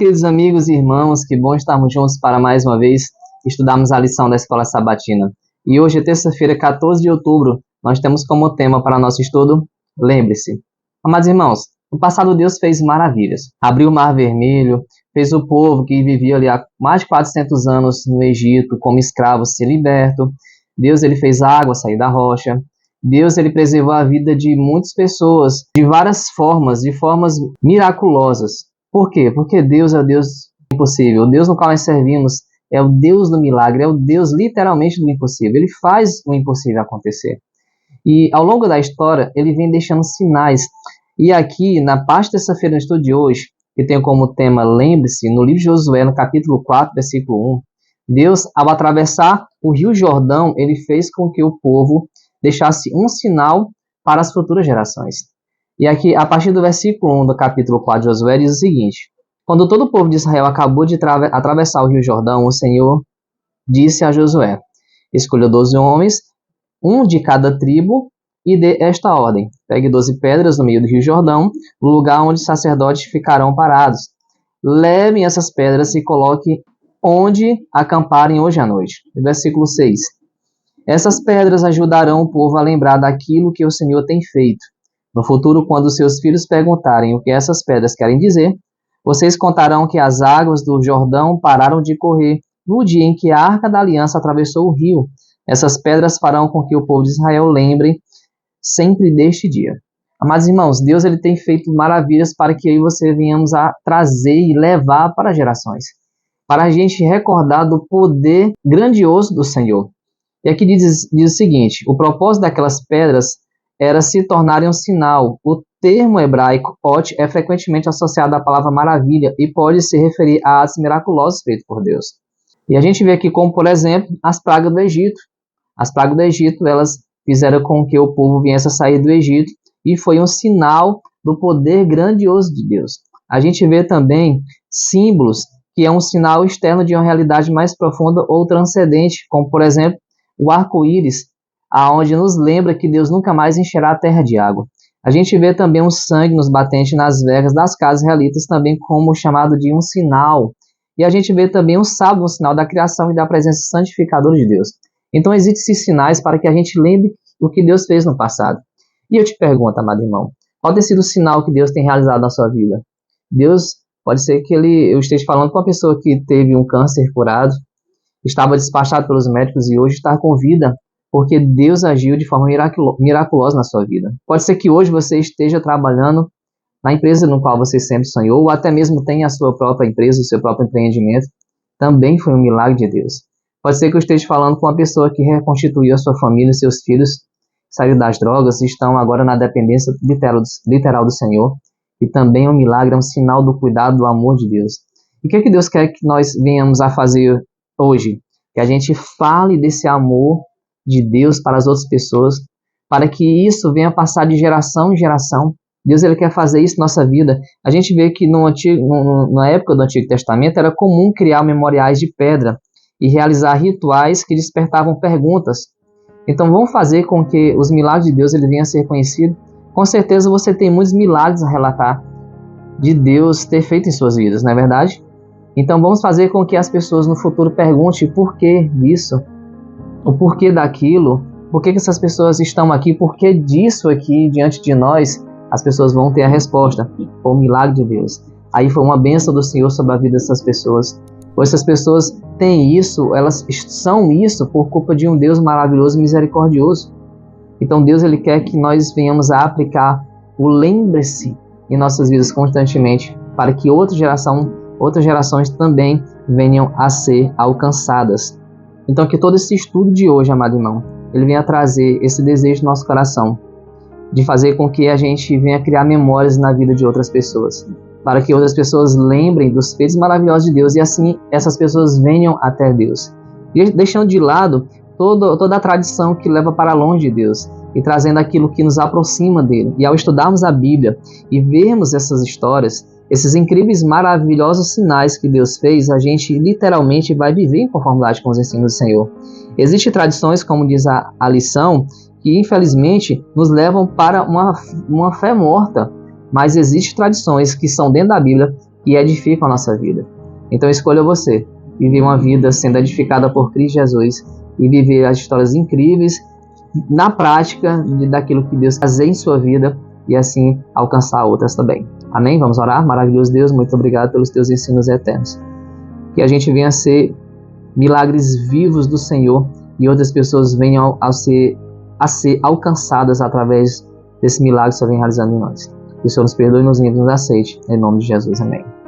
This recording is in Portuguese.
queridos amigos e irmãos, que bom estarmos juntos para mais uma vez estudarmos a lição da Escola Sabatina. E hoje é terça-feira, 14 de outubro, nós temos como tema para nosso estudo, lembre-se. Amados irmãos, no passado Deus fez maravilhas. Abriu o Mar Vermelho, fez o povo que vivia ali há mais de 400 anos no Egito como escravos ser liberto. Deus ele fez a água sair da rocha. Deus ele preservou a vida de muitas pessoas de várias formas, de formas miraculosas. Por quê? Porque Deus é o Deus impossível. O Deus no qual nós servimos é o Deus do milagre, é o Deus literalmente do impossível. Ele faz o impossível acontecer. E ao longo da história, ele vem deixando sinais. E aqui, na parte terça-feira do estudo de hoje, que tem como tema Lembre-se, no livro de Josué, no capítulo 4, versículo 1, Deus, ao atravessar o rio Jordão, ele fez com que o povo deixasse um sinal para as futuras gerações. E aqui, a partir do versículo 1 do capítulo 4 de Josué, diz o seguinte: quando todo o povo de Israel acabou de atravessar o rio Jordão, o Senhor disse a Josué: escolha 12 homens, um de cada tribo, e dê esta ordem: pegue 12 pedras no meio do rio Jordão, no lugar onde os sacerdotes ficarão parados. Levem essas pedras e coloque onde acamparem hoje à noite. Versículo 6. Essas pedras ajudarão o povo a lembrar daquilo que o Senhor tem feito. No futuro, quando seus filhos perguntarem o que essas pedras querem dizer, vocês contarão que as águas do Jordão pararam de correr no dia em que a Arca da Aliança atravessou o rio. Essas pedras farão com que o povo de Israel lembre sempre deste dia. Amados irmãos, Deus ele tem feito maravilhas para que eu e você venhamos a trazer e levar para gerações, para a gente recordar do poder grandioso do Senhor. E aqui diz o seguinte: o propósito daquelas pedras era se tornarem um sinal. O termo hebraico ot é frequentemente associado à palavra maravilha e pode se referir a atos miraculosos feitos por Deus. E a gente vê aqui como, por exemplo, as pragas do Egito. As pragas do Egito, elas fizeram com que o povo viesse a sair do Egito e foi um sinal do poder grandioso de Deus. A gente vê também símbolos que é um sinal externo de uma realidade mais profunda ou transcendente, como, por exemplo, o arco-íris, aonde nos lembra que Deus nunca mais encherá a terra de água. A gente vê também um sangue nos batentes nas vergas das casas israelitas, também como chamado de um sinal. E a gente vê também um sábado, um sinal da criação e da presença santificadora de Deus. Então existem esses sinais para que a gente lembre o que Deus fez no passado. E eu te pergunto, amado irmão, qual tem sido o sinal que Deus tem realizado na sua vida? Deus, pode ser que eu esteja falando com uma pessoa que teve um câncer curado, estava despachado pelos médicos e hoje está com vida, porque Deus agiu de forma miraculosa na sua vida. Pode ser que hoje você esteja trabalhando na empresa no qual você sempre sonhou, ou até mesmo tenha a sua própria empresa, o seu próprio empreendimento. Também foi um milagre de Deus. Pode ser que eu esteja falando com uma pessoa que reconstituiu a sua família e seus filhos, saíram das drogas e estão agora na dependência literal do Senhor. E também é um milagre, é um sinal do cuidado, do amor de Deus. E o que é que Deus quer que nós venhamos a fazer hoje? Que a gente fale desse amor de Deus para as outras pessoas, para que isso venha passar de geração em geração. Deus ele quer fazer isso na nossa vida. A gente vê que na época do Antigo Testamento era comum criar memoriais de pedra e realizar rituais que despertavam perguntas. Então vamos fazer com que os milagres de Deus ele venham a ser conhecidos. Com certeza você tem muitos milagres a relatar de Deus ter feito em suas vidas, não é verdade? Então vamos fazer com que as pessoas no futuro perguntem por que isso, o porquê daquilo, por que essas pessoas estão aqui, por que disso aqui diante de nós. As pessoas vão ter a resposta: foi um milagre de Deus. Aí foi uma bênção do Senhor sobre a vida dessas pessoas. Pois essas pessoas têm isso, elas são isso por culpa de um Deus maravilhoso e misericordioso. Então Deus ele quer que nós venhamos a aplicar o lembre-se em nossas vidas constantemente, para que outras gerações também venham a ser alcançadas. Então que todo esse estudo de hoje, amado irmão, ele venha trazer esse desejo no nosso coração, de fazer com que a gente venha criar memórias na vida de outras pessoas, para que outras pessoas lembrem dos feitos maravilhosos de Deus e assim essas pessoas venham até Deus. E deixando de lado toda a tradição que leva para longe de Deus e trazendo aquilo que nos aproxima dele. E ao estudarmos a Bíblia e vermos essas histórias, esses incríveis, maravilhosos sinais que Deus fez, a gente literalmente vai viver em conformidade com os ensinos do Senhor. Existem tradições, como diz a lição, que infelizmente nos levam para uma fé morta. Mas existem tradições que são dentro da Bíblia que edificam a nossa vida. Então escolha você, viver uma vida sendo edificada por Cristo Jesus e viver as histórias incríveis na prática daquilo que Deus fazer em sua vida e assim alcançar outras também. Amém? Vamos orar? Maravilhoso Deus, muito obrigado pelos teus ensinos eternos. Que a gente venha a ser milagres vivos do Senhor e outras pessoas venham a ser alcançadas através desse milagre que o Senhor vem realizando em nós. Que o Senhor nos perdoe, nos livre e nos aceite. Em nome de Jesus. Amém.